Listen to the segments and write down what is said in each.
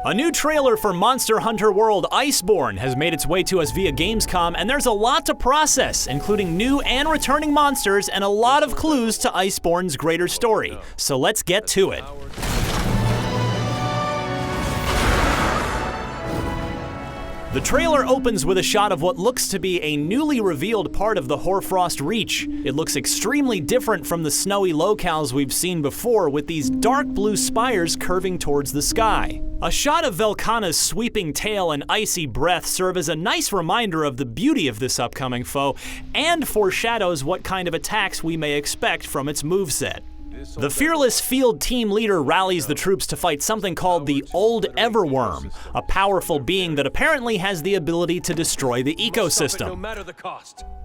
A new trailer for Monster Hunter World Iceborne has made its way to us via Gamescom, and there's a lot to process, including new and returning monsters and a lot of clues to Iceborne's greater story. So let's get to it. The trailer opens with a shot of what looks to be a newly revealed part of the Hoarfrost Reach. It looks extremely different from the snowy locales we've seen before, with these dark blue spires curving towards the sky. A shot of Velkhana's sweeping tail and icy breath serve as a nice reminder of the beauty of this upcoming foe, and foreshadows what kind of attacks we may expect from its moveset. The fearless field team leader rallies the troops to fight something called the Old Everworm, a powerful being that apparently has the ability to destroy the ecosystem.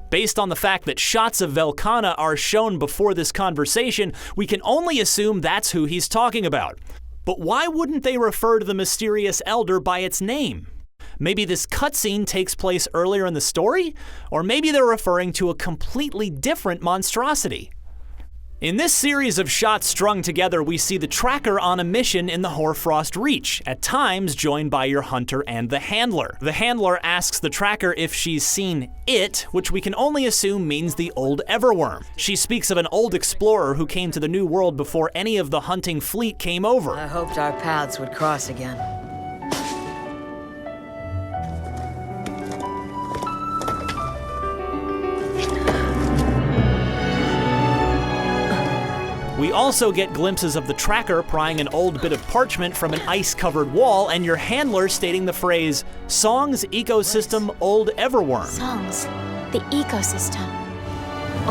Based on the fact that shots of Velkhana are shown before this conversation, we can only assume that's who he's talking about. But why wouldn't they refer to the mysterious elder by its name? Maybe this cutscene takes place earlier in the story? Or maybe they're referring to a completely different monstrosity. In this series of shots strung together, we see the tracker on a mission in the Hoarfrost Reach, at times joined by your hunter and the handler. The handler asks the tracker if she's seen it, which we can only assume means the Old Everworm. She speaks of an old explorer who came to the New World before any of the hunting fleet came over. I hoped our paths would cross again. We also get glimpses of the tracker prying an old bit of parchment from an ice-covered wall, and your handler stating the phrase, "Songs, ecosystem, Old Everworm." Songs, the ecosystem,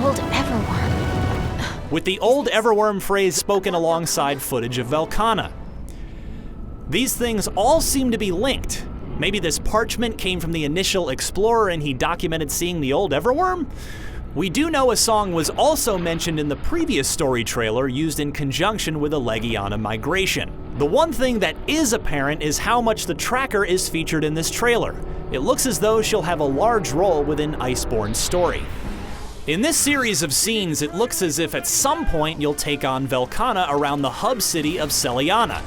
Old Everworm. With the Old Everworm phrase spoken alongside footage of Velkhana. These things all seem to be linked. Maybe this parchment came from the initial explorer and he documented seeing the Old Everworm? We do know a song was also mentioned in the previous story trailer, used in conjunction with a Legiana migration. The one thing that is apparent is how much the tracker is featured in this trailer. It looks as though she'll have a large role within Iceborne's story. In this series of scenes, it looks as if at some point you'll take on Velkhana around the hub city of Seliana.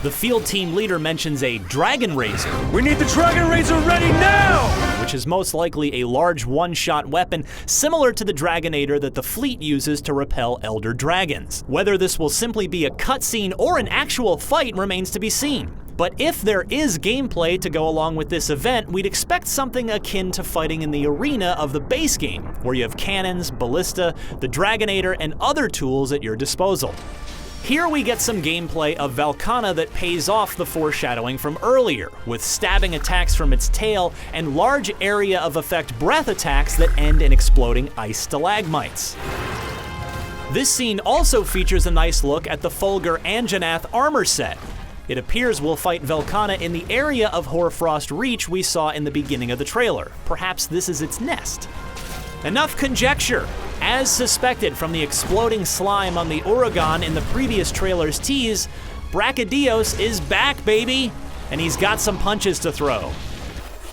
The field team leader mentions a Dragon Razor. We need the Dragon Razor ready now! Which is most likely a large one-shot weapon similar to the Dragonator that the fleet uses to repel elder dragons. Whether this will simply be a cutscene or an actual fight remains to be seen. But if there is gameplay to go along with this event, we'd expect something akin to fighting in the arena of the base game, where you have cannons, ballista, the Dragonator, and other tools at your disposal. Here we get some gameplay of Velkhana that pays off the foreshadowing from earlier, with stabbing attacks from its tail and large area of effect breath attacks that end in exploding ice stalagmites. This scene also features a nice look at the Fulgur Anjanath armor set. It appears we'll fight Velkhana in the area of Hoarfrost Reach we saw in the beginning of the trailer. Perhaps this is its nest. Enough conjecture. As suspected from the exploding slime on the Uragan in the previous trailer's tease, Brachydios is back, baby! And he's got some punches to throw.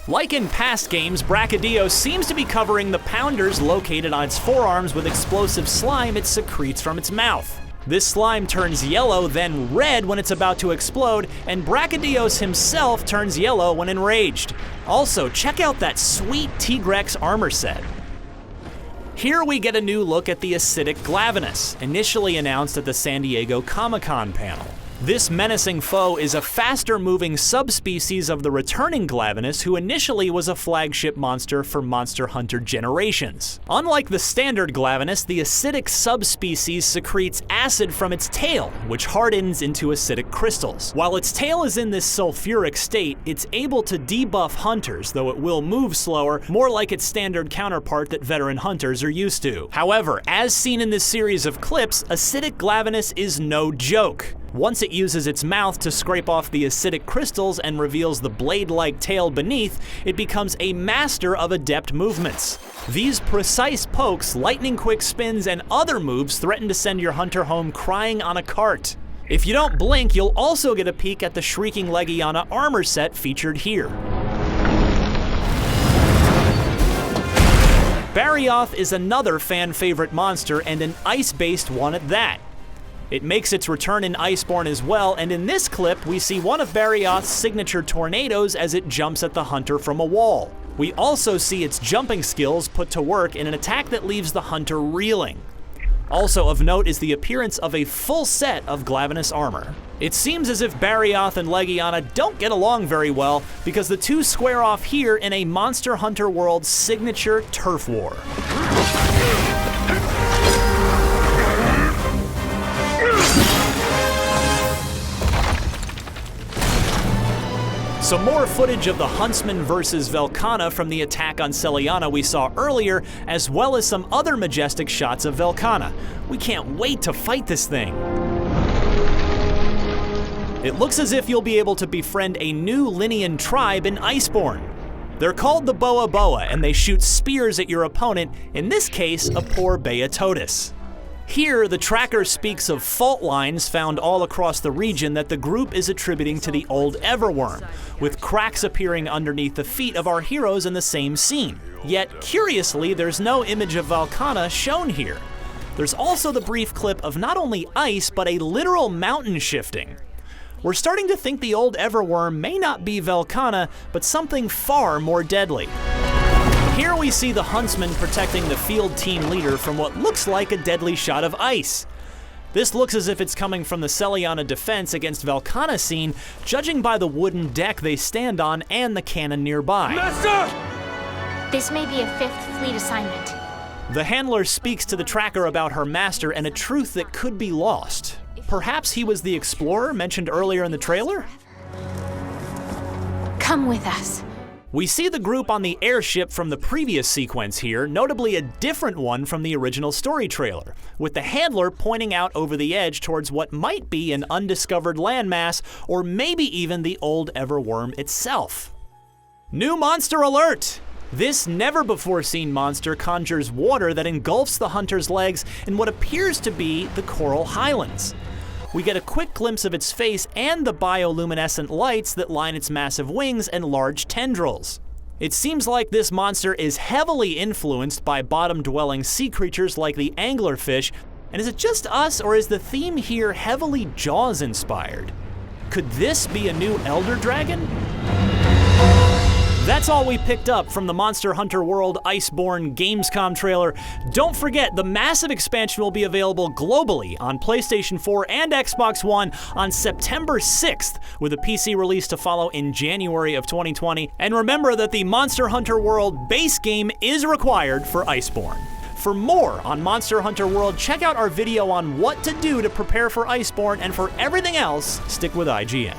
Like in past games, Brachydios seems to be covering the pounders located on its forearms with explosive slime it secretes from its mouth. This slime turns yellow, then red when it's about to explode, and Brachydios himself turns yellow when enraged. Also, check out that sweet Tigrex armor set. Here we get a new look at the acidic Glavenus, initially announced at the San Diego Comic-Con panel. This menacing foe is a faster-moving subspecies of the returning Glavenus, who initially was a flagship monster for Monster Hunter Generations. Unlike the standard Glavenus, the acidic subspecies secretes acid from its tail, which hardens into acidic crystals. While its tail is in this sulfuric state, it's able to debuff hunters, though it will move slower, more like its standard counterpart that veteran hunters are used to. However, as seen in this series of clips, acidic Glavenus is no joke. Once it uses its mouth to scrape off the acidic crystals and reveals the blade-like tail beneath, it becomes a master of adept movements. These precise pokes, lightning-quick spins, and other moves threaten to send your hunter home crying on a cart. If you don't blink, you'll also get a peek at the Shrieking Legiana armor set featured here. Barioth is another fan-favorite monster, and an ice-based one at that. It makes its return in Iceborne as well, and in this clip, we see one of Barioth's signature tornadoes as it jumps at the hunter from a wall. We also see its jumping skills put to work in an attack that leaves the hunter reeling. Also of note is the appearance of a full set of Glavenus armor. It seems as if Barioth and Legiana don't get along very well, because the two square off here in a Monster Hunter World signature turf war. Some more footage of the Huntsman versus Velkhana from the attack on Seliana we saw earlier, as well as some other majestic shots of Velkhana. We can't wait to fight this thing. It looks as if you'll be able to befriend a new Linian tribe in Iceborne. They're called the Boa Boa, and they shoot spears at your opponent, in this case, a poor Beatotus. Here, the tracker speaks of fault lines found all across the region that the group is attributing to the old Everworm, with cracks appearing underneath the feet of our heroes in the same scene. Yet, curiously, there's no image of Velkhana shown here. There's also the brief clip of not only ice, but a literal mountain shifting. We're starting to think the old Everworm may not be Velkhana, but something far more deadly. Here we see the Huntsman protecting the field team leader from what looks like a deadly shot of ice. This looks as if it's coming from the Seliana defense against Velkhana scene, judging by the wooden deck they stand on and the cannon nearby. Master! This may be a 5th fleet assignment. The handler speaks to the tracker about her master and a truth that could be lost. Perhaps he was the explorer mentioned earlier in the trailer? Come with us. We see the group on the airship from the previous sequence here, notably a different one from the original story trailer, with the handler pointing out over the edge towards what might be an undiscovered landmass, or maybe even the old Everworm itself. New monster alert! This never-before-seen monster conjures water that engulfs the hunter's legs in what appears to be the Coral Highlands. We get a quick glimpse of its face and the bioluminescent lights that line its massive wings and large tendrils. It seems like this monster is heavily influenced by bottom-dwelling sea creatures like the anglerfish, and is it just us, or is the theme here heavily Jaws-inspired? Could this be a new Elder Dragon? That's all we picked up from the Monster Hunter World Iceborne Gamescom trailer. Don't forget, the massive expansion will be available globally on PlayStation 4 and Xbox One on September 6th, with a PC release to follow in January of 2020. And remember that the Monster Hunter World base game is required for Iceborne. For more on Monster Hunter World, check out our video on what to do to prepare for Iceborne, and for everything else, stick with IGN.